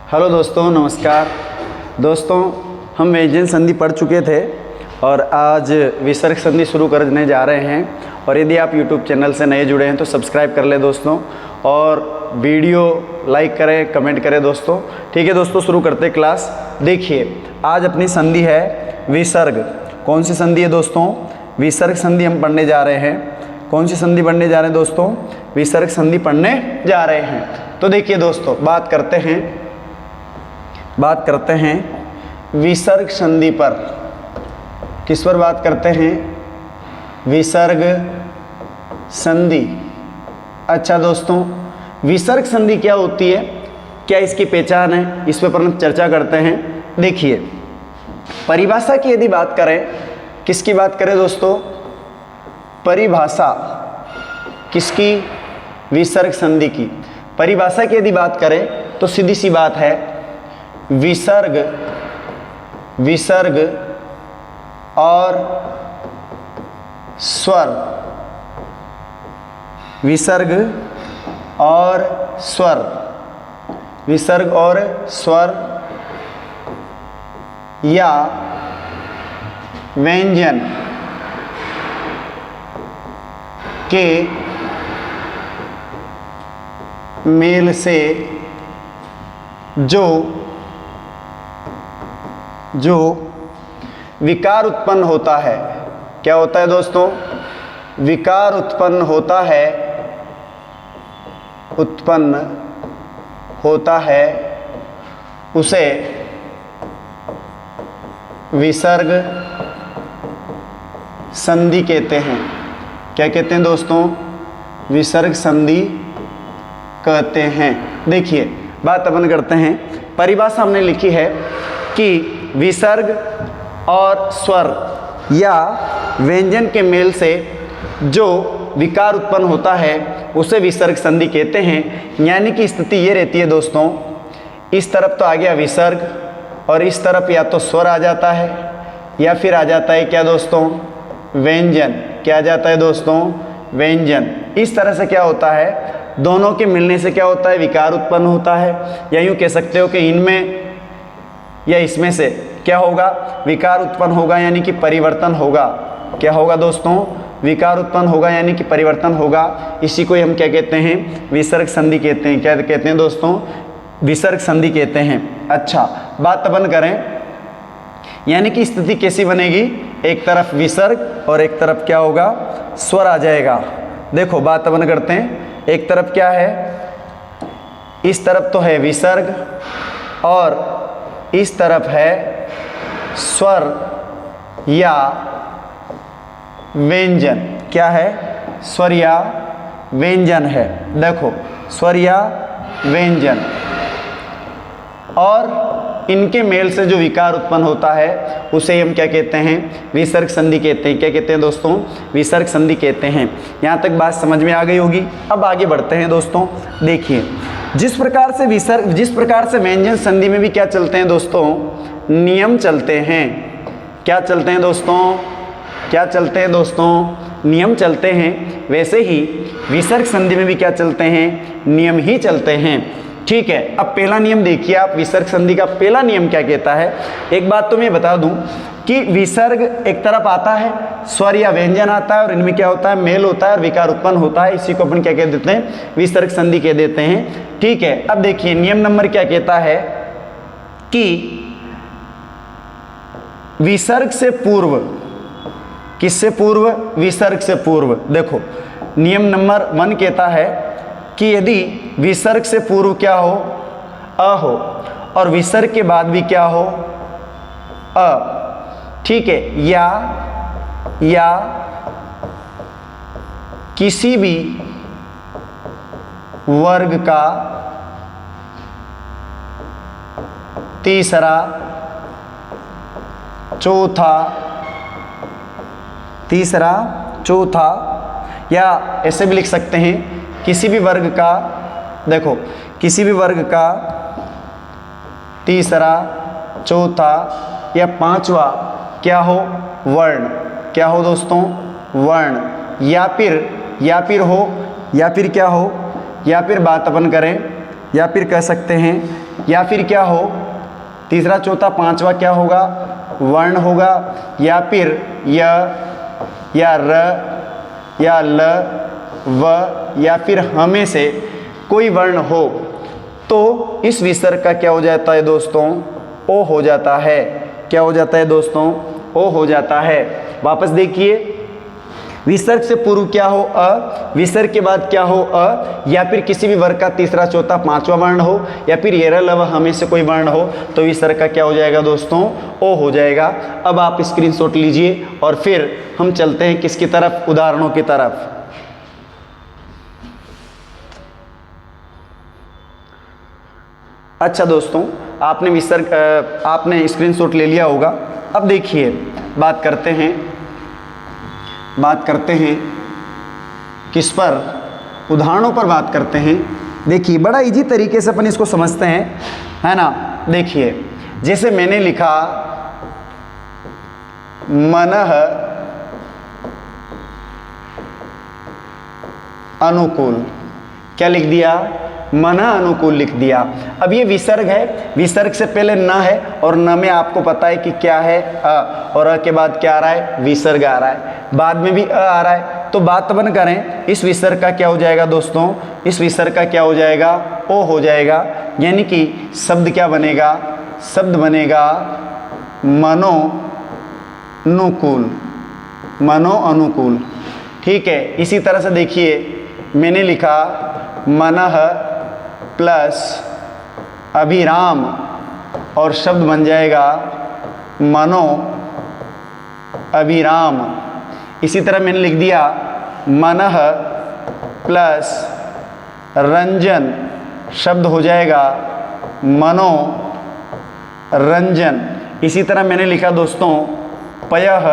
Hello दोस्तों, नमस्कार। दोस्तों, हम व्यंजन संधि पढ़ चुके थे और आज विसर्ग संधि शुरू करने जा रहे हैं। और यदि आप यूट्यूब चैनल से नए जुड़े हैं तो सब्सक्राइब कर लें दोस्तों, और वीडियो लाइक करें, कमेंट करें दोस्तों। ठीक है दोस्तों, शुरू करते क्लास। देखिए, आज अपनी संधि है विसर्ग। कौन सी संधि है दोस्तों? विसर्ग संधि हम पढ़ने जा रहे हैं। कौन सी संधि पढ़ने जा रहे हैं दोस्तों? विसर्ग संधि पढ़ने जा रहे हैं। तो देखिए दोस्तों, बात करते हैं विसर्ग संधि पर। किस पर बात करते हैं? विसर्ग संधि। अच्छा दोस्तों, विसर्ग संधि क्या होती है, क्या इसकी पहचान है, इस पर हम चर्चा करते हैं। देखिए, परिभाषा की यदि बात करें, किसकी बात करें दोस्तों? परिभाषा किसकी? विसर्ग संधि की। परिभाषा की यदि बात करें तो सीधी सी बात है, विसर्ग और स्वर, विसर्ग और स्वर, विसर्ग और स्वर या व्यंजन के मेल से जो विकार उत्पन्न होता है। क्या होता है दोस्तों? विकार उत्पन्न होता है, उसे विसर्ग संधि कहते हैं। क्या कहते हैं दोस्तों? विसर्ग संधि कहते हैं। देखिए, बात अपन करते हैं। परिभाषा हमने लिखी है कि विसर्ग और स्वर या व्यंजन के मेल से जो विकार उत्पन्न होता है उसे विसर्ग संधि कहते हैं। यानी कि स्थिति ये रहती है दोस्तों, इस तरफ तो आ गया विसर्ग और इस तरफ या तो स्वर आ जाता है या फिर आ जाता है क्या दोस्तों? व्यंजन। क्या आ जाता है दोस्तों? व्यंजन। इस तरह से क्या होता है, दोनों के मिलने से क्या होता है? विकार उत्पन्न होता है। या यूँ कह सकते हो कि इनमें या इसमें से क्या होगा? विकार उत्पन्न होगा, यानी कि परिवर्तन होगा। क्या होगा दोस्तों? विकार उत्पन्न होगा, यानी कि परिवर्तन होगा। इसी को हम क्या कहते हैं? विसर्ग संधि कहते हैं। क्या कहते हैं दोस्तों? विसर्ग संधि कहते हैं। अच्छा, बात अपन करें, यानी कि स्थिति कैसी बनेगी? एक तरफ विसर्ग और एक तरफ क्या होगा? स्वर आ जाएगा। देखो, बात अपन करते हैं। एक तरफ क्या है? इस तरफ तो है विसर्ग और इस तरफ है स्वर या व्यंजन। क्या है? स्वर या व्यंजन है। देखो, स्वर या व्यंजन, और इनके मेल से जो विकार उत्पन्न होता है उसे हम क्या कहते हैं? विसर्ग संधि कहते हैं। क्या कहते हैं दोस्तों? विसर्ग संधि कहते हैं। यहाँ तक बात समझ में आ गई होगी। अब आगे बढ़ते हैं दोस्तों। देखिए, जिस प्रकार से व्यंजन संधि में भी क्या चलते हैं दोस्तों? नियम चलते हैं। क्या चलते हैं दोस्तों? क्या चलते हैं दोस्तों? नियम चलते हैं। वैसे ही विसर्ग संधि में भी क्या चलते हैं? नियम ही चलते हैं। ठीक है, अब पहला नियम देखिए आप। विसर्ग संधि का पहला नियम क्या कहता है? एक बात तो मैं बता दूं कि विसर्ग एक तरफ आता है, स्वर या व्यंजन आता है, और इनमें क्या होता है? मेल होता है और विकार उत्पन्न होता है। इसी को अपन क्या कह देते हैं? विसर्ग संधि कह देते हैं। ठीक है, अब देखिए, नियम नंबर क्या कहता है कि विसर्ग से पूर्व, किससे पूर्व? विसर्ग से पूर्व। देखो, नियम नंबर 1 कहता है कि यदि विसर्ग से पूर्व क्या हो? अ हो, और विसर्ग के बाद भी क्या हो? अ। ठीक है, या किसी भी वर्ग का तीसरा, चौथा, या ऐसे भी लिख सकते हैं, किसी भी वर्ग का, देखो, किसी भी वर्ग का तीसरा, चौथा या पांचवा क्या हो? वर्ण। क्या हो दोस्तों? वर्ण। या फिर क्या हो? या फिर बात अपन करें, या फिर कह सकते हैं, या फिर क्या हो, तीसरा चौथा पांचवा क्या होगा, वर्ण होगा, या फिर य या र या ल व या फिर ह में से कोई वर्ण हो तो इस विसर्ग का क्या हो जाता है दोस्तों, ओ हो जाता है। क्या हो जाता है दोस्तों, ओ हो जाता है। वापस देखिए, विसर्ग से पूर्व क्या हो अ, विसर्ग के बाद क्या हो अ, या फिर किसी भी वर्ग का तीसरा चौथा पांचवा वर्ण हो, या फिर ये ल व ह में से कोई वर्ण हो तो विसर्ग का क्या हो जाएगा दोस्तों, ओ हो जाएगा। अब आप स्क्रीनशॉट लीजिए और फिर हम चलते हैं किसकी तरफ, उदाहरणों की तरफ। अच्छा दोस्तों, आपने विसर्ग आपने स्क्रीनशॉट ले लिया होगा। अब देखिए, बात करते हैं किस पर, उदाहरणों पर बात करते हैं। देखिए, बड़ा इजी तरीके से अपन इसको समझते हैं, है ना। देखिए, जैसे मैंने लिखा मनः अनुकूल, क्या लिख दिया, मना अनुकूल लिख दिया। अब ये विसर्ग है, विसर्ग से पहले न है और न में आपको पता है कि क्या है अ, और अ के बाद क्या आ रहा है, विसर्ग आ रहा है, बाद में भी अ आ रहा है। तो बात अपन करें, इस विसर्ग का क्या हो जाएगा दोस्तों, इस विसर्ग का क्या हो जाएगा, ओ हो जाएगा। यानी कि शब्द क्या बनेगा, शब्द बनेगा मनोनुकूल, मनोअनुकूल। ठीक है, इसी तरह से देखिए, मैंने लिखा मनः प्लस अभिराम और शब्द बन जाएगा मनो अभिराम। इसी तरह मैंने लिख दिया मनः प्लस रंजन, शब्द हो जाएगा मनो रंजन। इसी तरह मैंने लिखा दोस्तों पयः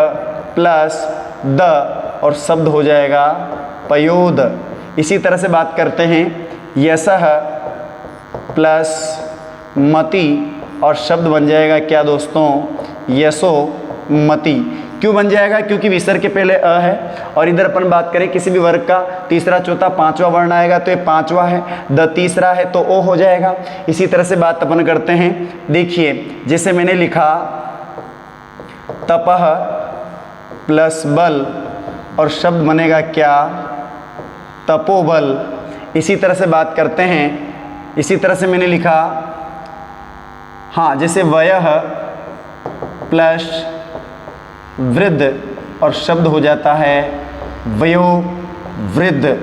प्लस द और शब्द हो जाएगा पयोद। इसी तरह से बात करते हैं यशः प्लस मति और शब्द बन जाएगा क्या दोस्तों, यशोमति। क्यों बन जाएगा, क्योंकि विसर्ग के पहले अ है और इधर अपन बात करें किसी भी वर्ग का तीसरा चौथा पांचवा वर्ण आएगा तो ये पांचवा है, द तीसरा है तो ओ हो जाएगा। इसी तरह से बात अपन करते हैं। देखिए, जैसे मैंने लिखा तपः प्लस बल और शब्द बनेगा क्या, तपोबल। इसी तरह से बात करते हैं, इसी तरह से मैंने लिखा, हाँ, जैसे वयः प्लस वृद्ध और शब्द हो जाता है वयोवृद्ध।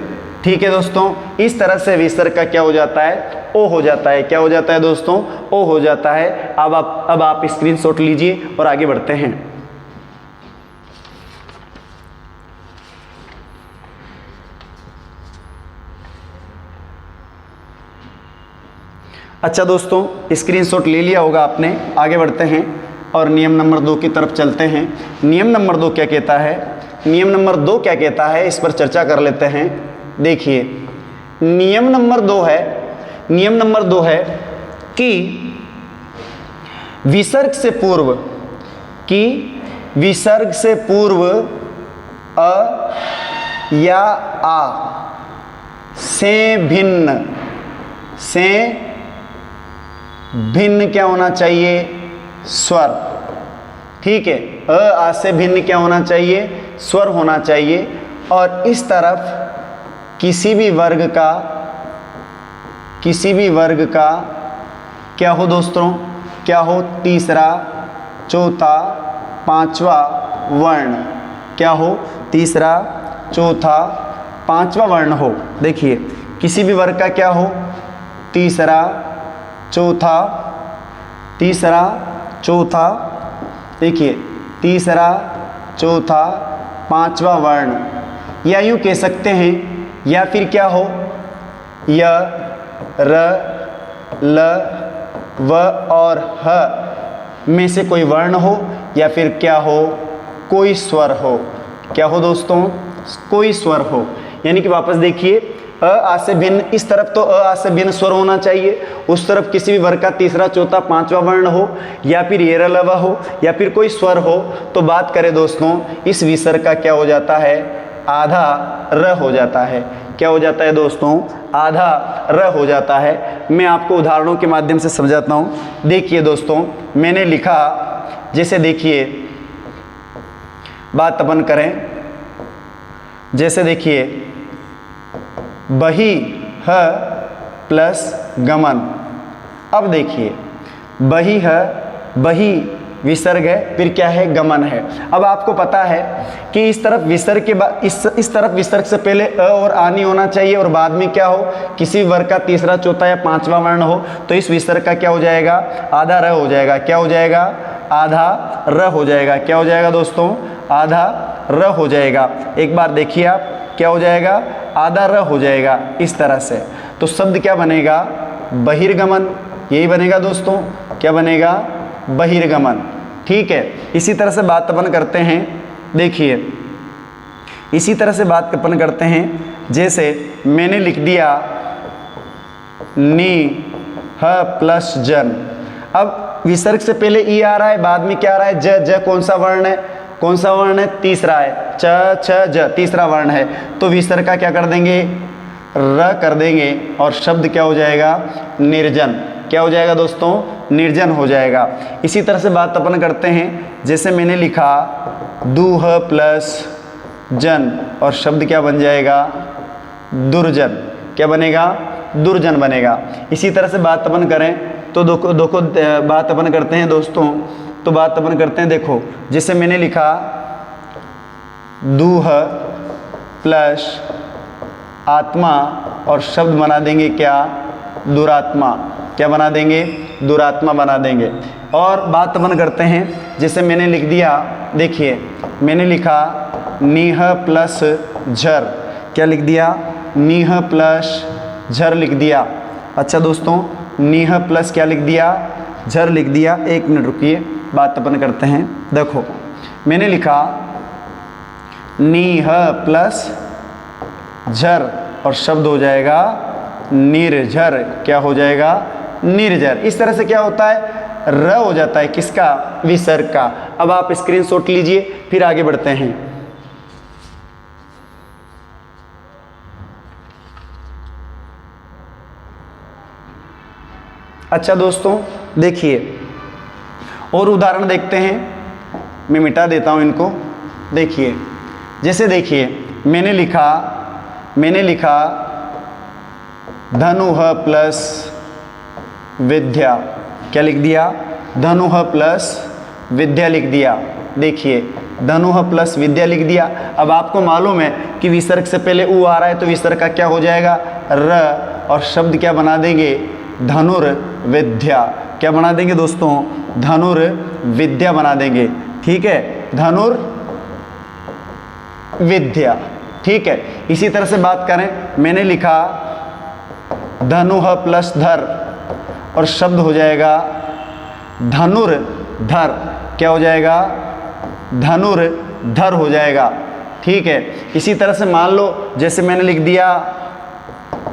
ठीक है दोस्तों, इस तरह से विसर्ग का क्या हो जाता है, ओ हो जाता है। क्या हो जाता है दोस्तों, ओ हो जाता है। अब आप स्क्रीनशॉट लीजिए और आगे बढ़ते हैं। अच्छा दोस्तों, स्क्रीनशॉट ले लिया होगा आपने। आगे बढ़ते हैं और नियम नंबर 2 की तरफ चलते हैं। नियम नंबर 2 क्या कहता है, नियम नंबर 2 क्या कहता है, इस पर चर्चा कर लेते हैं। देखिए, नियम नंबर 2 है, नियम नंबर 2 है कि विसर्ग से पूर्व, कि विसर्ग से पूर्व अ या आ से भिन्न, से भिन्न क्या होना चाहिए, स्वर। ठीक है, अ आ से भिन्न क्या होना चाहिए, स्वर होना चाहिए। और इस तरफ किसी भी वर्ग का, किसी भी वर्ग का क्या हो दोस्तों, क्या हो, तीसरा चौथा पांचवा वर्ण, क्या हो, तीसरा चौथा पांचवा वर्ण हो। देखिए, किसी भी वर्ग का क्या हो, तीसरा चौथा, तीसरा चौथा, देखिए, तीसरा चौथा पांचवा वर्ण, या यूँ कह सकते हैं, या फिर क्या हो, य र ल व और ह में से कोई वर्ण हो, या फिर क्या हो, कोई स्वर हो। क्या हो दोस्तों, कोई स्वर हो। यानी कि वापस देखिए, अ आ से भिन्न, इस तरफ तो अ आ से भिन्न स्वर होना चाहिए, उस तरफ किसी भी वर्ग का तीसरा चौथा पांचवा वर्ण हो, या फिर ये र ल व हो, या फिर कोई स्वर हो। तो बात करें दोस्तों, इस विसर्ग का क्या हो जाता है, आधा र हो जाता है। क्या हो जाता है दोस्तों, आधा र हो जाता है। मैं आपको उदाहरणों के माध्यम से समझाता हूँ। देखिए दोस्तों, मैंने लिखा, जैसे देखिए बात अपन करें, जैसे देखिए बही ह प्लस गमन। अब देखिए बही है, बही विसर्ग है, फिर क्या है, गमन है। अब आपको पता है कि इस तरफ विसर्ग के बाद इस तरफ विसर्ग से पहले अ और आ नहीं होना चाहिए, और बाद में क्या हो, किसी वर्ग का तीसरा, चौथा या पांचवा वर्ण हो, तो इस विसर्ग का क्या हो जाएगा, आधा र हो जाएगा। क्या हो जाएगा, आधा र हो जाएगा। क्या हो जाएगा दोस्तों, आधा र हो जाएगा। एक बार देखिए आप, क्या हो जाएगा, आधा र हो जाएगा इस तरह से। तो शब्द क्या बनेगा, बहिर्गमन। यही बनेगा दोस्तों, क्या बनेगा, बहिर्गमन। ठीक है, इसी तरह से बात अपन करते हैं। देखिए इसी तरह से बात अपन करते हैं, जैसे मैंने लिख दिया नी ह प्लस जन। अब विसर्ग से पहले ई आ रहा है, बाद में क्या आ रहा है, ज। ज कौन सा वर्ण है, कौन सा वर्ण है, तीसरा है। च छ ज तीसरा वर्ण है, तो विसर्ग का क्या कर देंगे, र कर देंगे, और शब्द क्या हो जाएगा, निर्जन। क्या हो जाएगा दोस्तों, निर्जन हो जाएगा। इसी तरह से बात अपन करते हैं, जैसे मैंने लिखा दूह प्लस जन, और शब्द क्या बन जाएगा, दुर्जन। क्या बनेगा, दुर्जन बनेगा। इसी तरह से बात अपन करें तो देखो बात अपन करते हैं दोस्तों, तो बात अपन करते हैं, देखो जैसे मैंने लिखा दूह प्लस आत्मा, और शब्द बना देंगे क्या, दुरात्मा। क्या बना देंगे, दुरात्मा बना देंगे। और बात अपन करते हैं, जैसे मैंने लिख दिया, देखिए मैंने लिखा नीह प्लस झर। क्या लिख दिया, नीह प्लस झर लिख दिया। अच्छा दोस्तों, नीह प्लस क्या लिख दिया, झर लिख दिया। एक मिनट रुकिए, बात अपन करते हैं। देखो मैंने लिखा नीह प्लस झर, और शब्द हो जाएगा निर्झर। क्या हो जाएगा, निर्झर। इस तरह से क्या होता है, र हो जाता है, किसका, विसर्ग का। अब आप स्क्रीनशॉट लीजिए, फिर आगे बढ़ते हैं। अच्छा दोस्तों देखिए, और उदाहरण देखते हैं। मैं मिटा देता हूं इनको। देखिए जैसे देखिए मैंने लिखा धनुह प्लस विद्या। क्या लिख दिया, धनुह प्लस विद्या लिख दिया। देखिए धनुह प्लस विद्या लिख दिया। अब आपको मालूम है कि विसर्ग से पहले उ आ रहा है, तो विसर्ग का क्या हो जाएगा, र, और शब्द क्या बना देंगे, धनुर्विद्या। क्या बना देंगे दोस्तों, धनुर्विद्या बना देंगे। ठीक है, धनुर्विद्या। ठीक है, इसी तरह से बात करें, मैंने लिखा धनुह प्लस धर, और शब्द हो जाएगा धनुर्धर। क्या हो जाएगा, धनुर्धर हो जाएगा। ठीक है, इसी तरह से मान लो, जैसे मैंने लिख दिया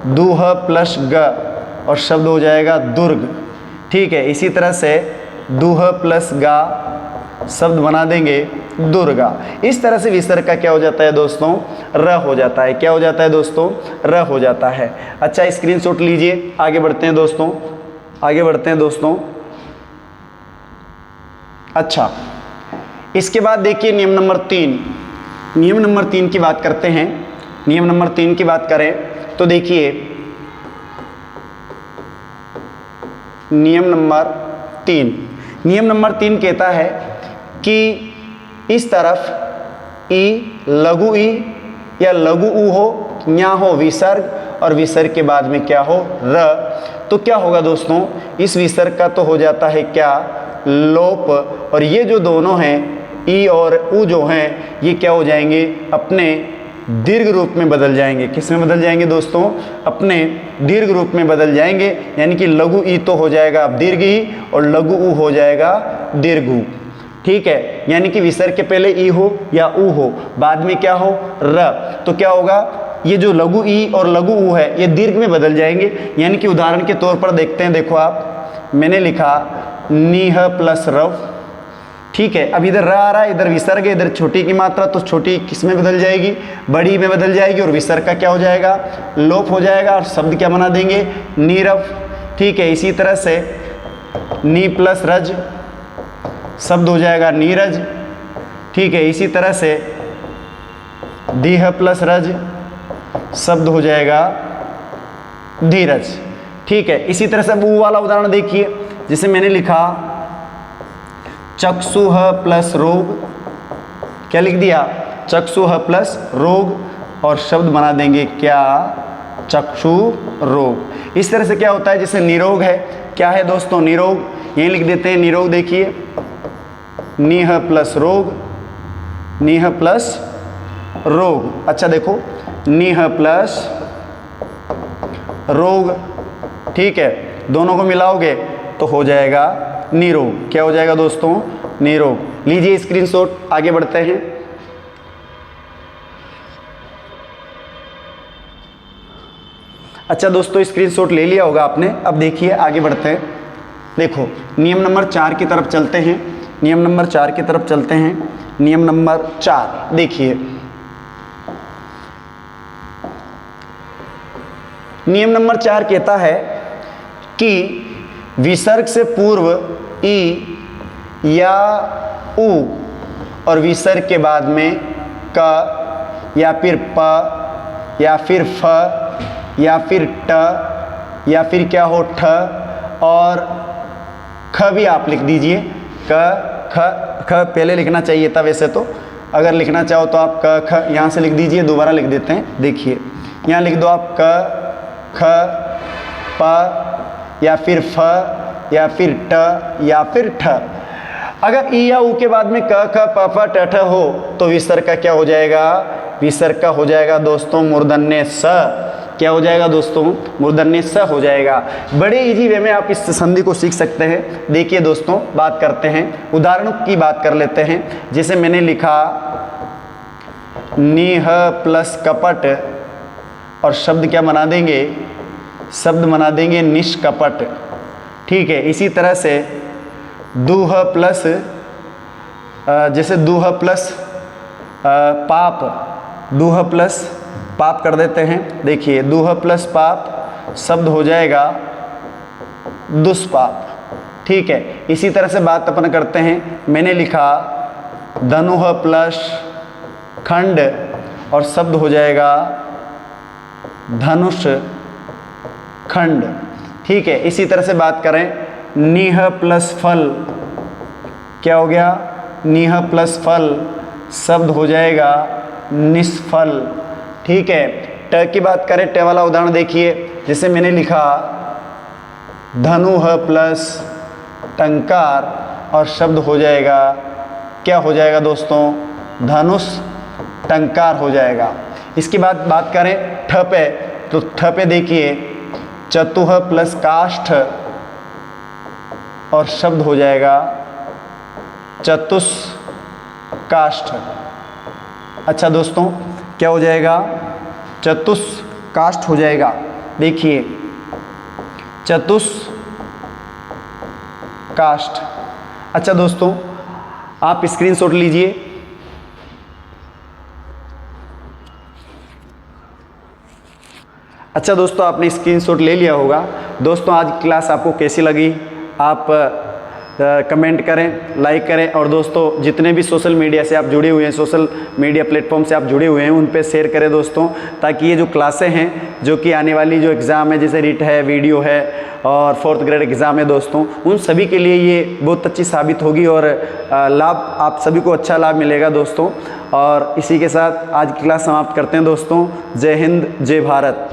दूह प्लस ग, और शब्द हो जाएगा दुर्ग। ठीक है, इसी तरह से दूह प्लस गा, शब्द बना देंगे दुर्गा। इस तरह से विसर्ग का क्या हो जाता है दोस्तों, र हो जाता है। क्या हो जाता है दोस्तों, र हो जाता है। अच्छा स्क्रीनशॉट लीजिए, आगे बढ़ते हैं दोस्तों, आगे बढ़ते हैं दोस्तों। अच्छा इसके बाद देखिए नियम नंबर 3। नियम नंबर 3 की बात करते हैं। नियम नंबर 3 की बात करें तो देखिए नियम नंबर 3 कहता है कि इस तरफ ई लघु ई या लघु ऊ हो, यहाँ हो विसर्ग, और विसर्ग के बाद में क्या हो, र। तो क्या होगा दोस्तों, इस विसर्ग का तो हो जाता है क्या, लोप, और ये जो दोनों हैं ई और ऊ जो हैं, ये क्या हो जाएंगे, अपने दीर्घ रूप में बदल जाएंगे। किस में बदल जाएंगे दोस्तों, अपने दीर्घ रूप में बदल जाएंगे। यानी कि लघु ई तो हो जाएगा अब दीर्घ ई, और लघु ऊ हो जाएगा दीर्घ ऊ। ठीक है, यानी कि विसर्ग के पहले ई हो या ऊ हो, बाद में क्या हो, र। तो क्या होगा, ये जो लघु ई और लघु ऊ है, ये दीर्घ में बदल जाएंगे। यानी कि उदाहरण के तौर पर देखते हैं, देखो आप, मैंने लिखा नीह प्लस रव। ठीक है। अब इधर र आ रहा है, इधर विसर्ग है, इधर छोटी की मात्रा, तो छोटी किस में बदल जाएगी, बड़ी में बदल जाएगी, और विसर्ग का क्या हो जाएगा, लोप हो जाएगा, और शब्द क्या बना देंगे, नीरव। ठीक है। इसी तरह से नी प्लस रज शब्द हो जाएगा नीरज। ठीक है। इसी तरह से दीह प्लस रज शब्द हो जाएगा धीरज। ठीक है। इसी तरह से वो वाला उदाहरण देखिए, जिसे मैंने लिखा चक्षुह प्लस रोग, क्या लिख दिया, चक्षुह प्लस रोग, और शब्द बना देंगे क्या, चक्षु रोग। इस तरह से क्या होता है, जैसे निरोग है, क्या है दोस्तों, निरोग, यही लिख देते हैं निरोग। देखिए नीह प्लस रोग, नीह प्लस रोग। अच्छा देखो, नीह प्लस रोग, ठीक है, दोनों को मिलाओगे तो हो जाएगा निरोग। क्या हो जाएगा दोस्तों, निरोग। लीजिए स्क्रीनशॉट, आगे बढ़ते हैं। अच्छा दोस्तों, स्क्रीनशॉट ले लिया होगा आपने। अब देखिए आगे बढ़ते हैं। देखो नियम नंबर 4 की तरफ चलते हैं, नियम नंबर 4 की तरफ चलते हैं। नियम नंबर 4 देखिए, नियम नंबर 4 कहता है कि विसर्ग से पूर्व ई या उ और विसर्ग के बाद में क या फिर प या फिर फ या फिर ट या फिर क्या हो ठ और ख भी आप लिख दीजिए। क ख पहले लिखना चाहिए था वैसे तो, अगर लिखना चाहो तो आप क ख यहाँ से लिख दीजिए। दोबारा लिख देते हैं, देखिए यहाँ लिख दो आप क ख प या फिर फ या फिर ट या फिर ठ। अगर ई या उ के बाद में क ख प फ ट ठ हो तो विसर्ग का क्या हो जाएगा, विसर्ग का हो जाएगा दोस्तों मूर्धन्य स। क्या हो जाएगा दोस्तों, मूर्धन्य स हो जाएगा। बड़े इजी वे में आप इस संधि को सीख सकते हैं। देखिए दोस्तों, बात करते हैं, उदाहरणों की बात कर लेते हैं। जैसे मैंने लिखा निह प्लस कपट, और शब्द क्या बना देंगे, शब्द बना देंगे निष्कपट। ठीक है। इसी तरह से दूह प्लस, जैसे दूह प्लस पाप, दूह प्लस पाप कर देते हैं। देखिए दूह प्लस पाप शब्द हो जाएगा दुष्पाप। ठीक है। इसी तरह से बात अपन करते हैं। मैंने लिखा धनुह प्लस खंड, और शब्द हो जाएगा धनुष खंड। ठीक है। इसी तरह से बात करें, नीह प्लस फल, क्या हो गया, नीह प्लस फल शब्द हो जाएगा निष्फल। ठीक है। ट की बात करें, ट वाला उदाहरण देखिए, जैसे मैंने लिखा धनुह प्लस टंकार, और शब्द हो जाएगा, क्या हो जाएगा दोस्तों, धनुष टंकार हो जाएगा। इसके बाद बात करें ठ पे, तो ठ पे देखिए चतुह प्लस काष्ठ, और शब्द हो जाएगा चतुष्काष्ठ। अच्छा दोस्तों, क्या हो जाएगा, चतुष्काष्ठ हो जाएगा। देखिए चतुष्काष्ठ। अच्छा दोस्तों, आप स्क्रीनशॉट लीजिए। अच्छा दोस्तों, आपने स्क्रीनशॉट ले लिया होगा। दोस्तों आज की क्लास आपको कैसी लगी, आप कमेंट करें, लाइक करें, और दोस्तों जितने भी सोशल मीडिया से आप जुड़े हुए हैं, सोशल मीडिया प्लेटफॉर्म से आप जुड़े हुए हैं, उन पे शेयर करें दोस्तों, ताकि ये जो क्लासें हैं, जो कि आने वाली जो एग्ज़ाम है, जैसे रीट है, वीडियो है और 4th ग्रेड एग्ज़ाम है दोस्तों, उन सभी के लिए ये बहुत अच्छी साबित होगी, और लाभ आप सभी को अच्छा लाभ मिलेगा दोस्तों। और इसी के साथ आज की क्लास समाप्त करते हैं दोस्तों। जय हिंद, जय भारत।